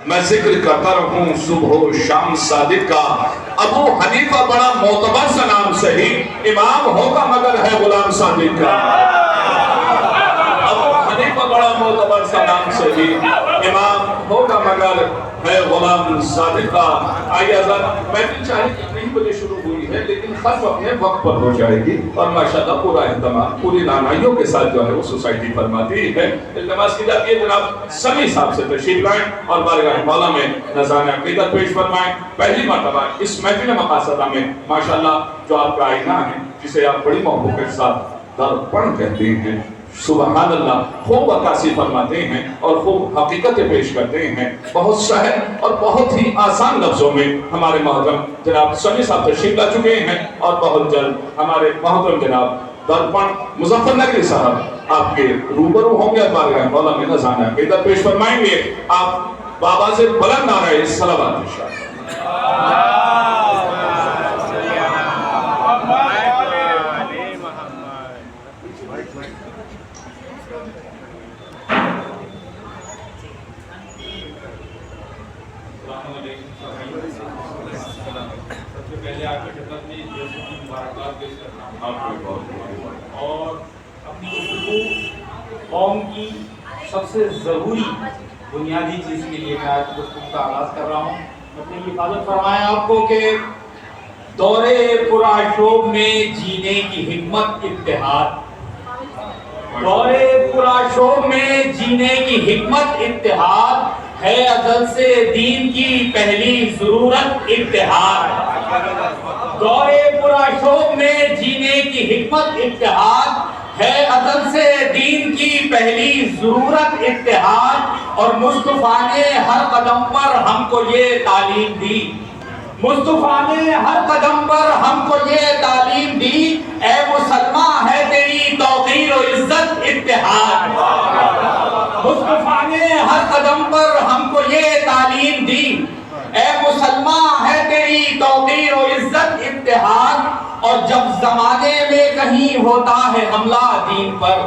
میں ذکر کرتا رہوں صبح و شام صادق کا، ابو حنیفہ بڑا معتبر سا نام صحیح، امام ہوگا مگر ہے غلام صادق کا۔ ابو حنیفہ بڑا معتبر سا نام صحیح، امام ہوگا مگر ہے غلام صادق کا۔ آئیے حضرات، محفل چاہے کتنی بجے شروع ہوئی ہے لیکن ختم اپنے وقت پر ہو جائے گی، اور ماشاءاللہ پورا اہتمام پوری نانائیوں کے ساتھ جو ہے وہ سوسائٹی فرماتی ہے۔ التماس کی جاتی ہے جناب سمیع صاحب سے تشریف لائیں اور بارگاہ مولا میں نذرانِ عقیدت پیش فرمائیں۔ پہلی مرتبہ اس محفل مقاصدہ میں ماشاءاللہ جو آپ کا آئینہ ہے، جسے آپ بڑی محبت کے ساتھ درپن کہتے ہیں، سبحان اللہ، خوب عکاسی فرماتے ہیں اور خوب حقیقتیں پیش کرتے ہیں، بہت سہل اور بہت ہی آسان لفظوں میں ہمارے محترم جناب سمیع صاحب تشریف لا چکے ہیں، اور بہت جلد ہمارے محترم جناب درپن مظفر نقوی صاحب آپ کے روبرو ہوں گے اور بارگاہ مولا میں نذرانِ عقیدت پیش فرمائیں گے۔ آپ بابا سے بلند نعرہ صلوات ارشاد۔ اور اپنی گفتگو قوم کی سب سے ضروری بنیادی چیز کے لیے میں آج گفتگو کا آغاز کر رہا ہوں۔ اپنی حفاظت فرمائیں آپ کو کہ دور پرآشوب میں جینے کی حکمت اتحاد، دور پرآشوب میں جینے کی حکمت اتحاد ہے، ازل سے دین کی پہلی ضرورت اتحاد۔ دور پرآشوب میں جینے کی حکمت اتحاد ہے، ازل سے دین کی پہلی ضرورت اتحاد، اور مصطفیٰ نے ہر قدم پر ہم کو یہ تعلیم دی، مصطفیٰ نے ہر قدم پر ہم کو یہ تعلیم دی، اے مسلمان ہے تیری توقیر و عزت اتحاد۔ مصطفیٰ نے ہر قدم پر ہم کو یہ تعلیم دی، اے مسلمان ہے تیری توقیر و عزت اتحاد، اور جب زمانے میں کہیں ہوتا ہے حملہ دین پر،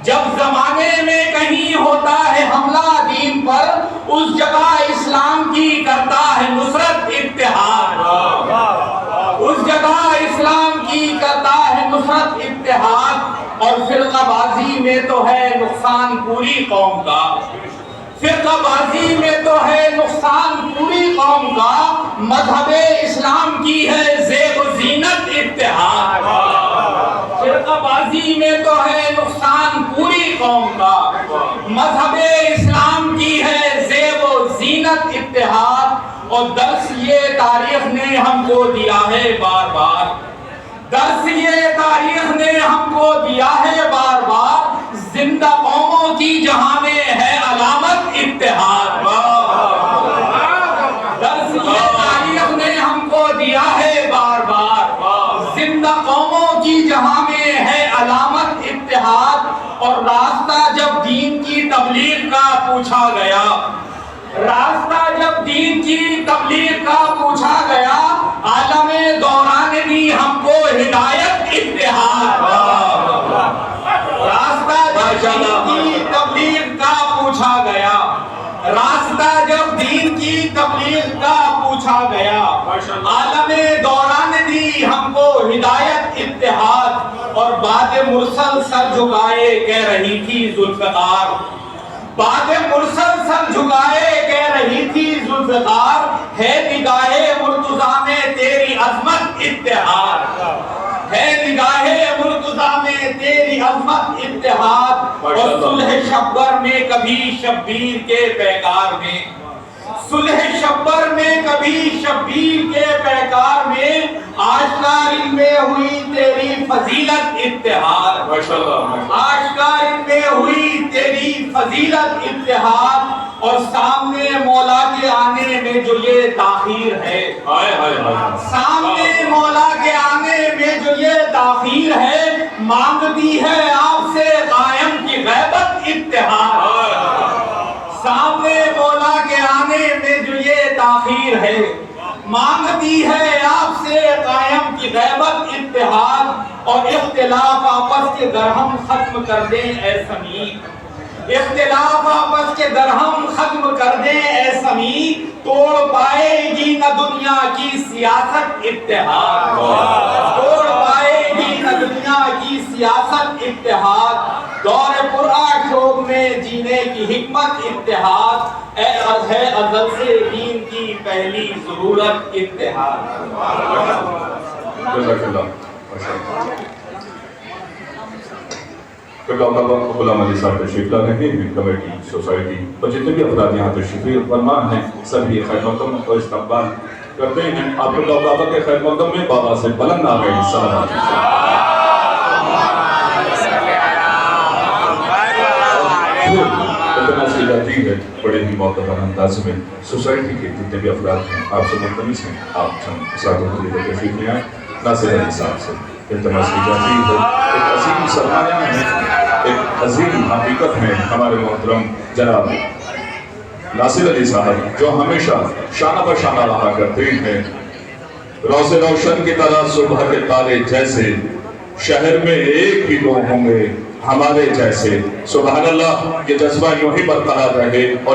جب زمانے میں کہیں ہوتا ہے حملہ دین پر، اس جگہ اسلام کی کرتا ہے نصرت اتحاد، اس جگہ اسلام کی کرتا ہے نصرت اتحاد، اور فرقہ بازی میں تو ہے نقصان پوری قوم کا، فرقہ بازی میں تو ہے نقصان پوری قوم کا، مذہب اسلام کی ہے زیب و زینت اتحاد، فرقہ بازی میں تو ہے نقصان پوری قوم کا، مذہب اسلام کی ہے زیب و زینت اتحاد، اور درس یہ تاریخ نے ہم کو دیا ہے بار بار، درس یہ تاریخ نے ہم کو دیا ہے بار بار، زندہ قوموں کی جہاں میں ہے علامت اتحاد، درس یہ تاریخ نے ہم کو دیا ہے بار بار، زندہ قوموں کی جہاں میں ہے علامت اتحاد، اور راستہ جب دین کی تبلیغ کا پوچھا گیا، راستہ جب دین کی تبلیغ کا پوچھا گیا، عالم دوران دی ہم کو ہدایت اتحاد، راستہ جب دین کی تبلیغ کا پوچھا گیا، راستہ جب دین کی تبلیغ کا پوچھا گیا، عالم دوران دی ہم کو ہدایت اتحاد، اور باد مرسل سر جھکائے کہہ رہی تھی ذوالفقار، باد مرسل سر جھکائے کہہ رہی تھی ذوالفقار، ہے نگاہ مرتضیٰ میں تیری عظمت اتحاد، ہے نگاہ مرتضیٰ میں تیری عظمت اتحاد، اور صلح شبر میں کبھی شبیر کے پیکار میں، صلح شبر میں کبھی شبیر کے پیکار میں، آشکار میں ہوئی تیری فضیلت اتحاد، آشکار میں ہوئی تیری فضیلت اتحاد، اور سامنے مولا کے آنے میں جو یہ تاخیر ہے، سامنے مولا کے آنے میں جو یہ تاخیر ہے، مانگتی ہے آپ سے قائم کی غیبت اتحاد، سامنے مولا کے آنے میں جو یہ تاخیر ہے، مانگتی ہے آپ سے قائم کی غیبت اتحاد، اور اختلاف آپس کے درہم ختم کر دیں اے سمیع، اختلاف آپس کے درہم ختم کر دیں اے سمیع، نہ دنیا کی سیاست اتحاد، توڑ پائے گی نہ دنیا کی سیاست اتحاد، دور پرآشوب میں جینے کی حکمت اتحاد، اے ہے ازل سے دین کی پہلی ضرورت اتحاد۔ جزاک اللہ۔ غلام علی صاحب تشریف لا رہے ہیں، کمیٹی سوسائٹی اور جتنے بھی افراد یہاں تشریف فرمان ہیں سبھی خیر مقدم کو استقبال کرتے ہیں۔ آپ بابا کے خیر مقدم میں بابا سے بلند آ گئے سلامات۔ اتنا سی جاتی ہے بڑے ہی معتبر انداز میں سوسائٹی کے جتنے بھی افراد ہیں آپ سے ملتمس ہیں آپ چند اساتذہ کو لے تشریف لے آئیں۔ ناصر علی صاحب سے التماس کی جاتی ہے، ایک عظیم سرمایہ ہے، ایک عظیم حقیقت ہے ہمارے محترم جناب ناصر علی صاحب جو ہمیشہ شانہ بہ شانہ رہا کرتے ہیں، روز روشن کی طرح صبح کے تارے جیسے، شہر میں ایک ہی لوگ ہوں گے ہمارے جیسے۔ سبحان اللہ، یہ جذبہ یوں ہی برقرار رہے اور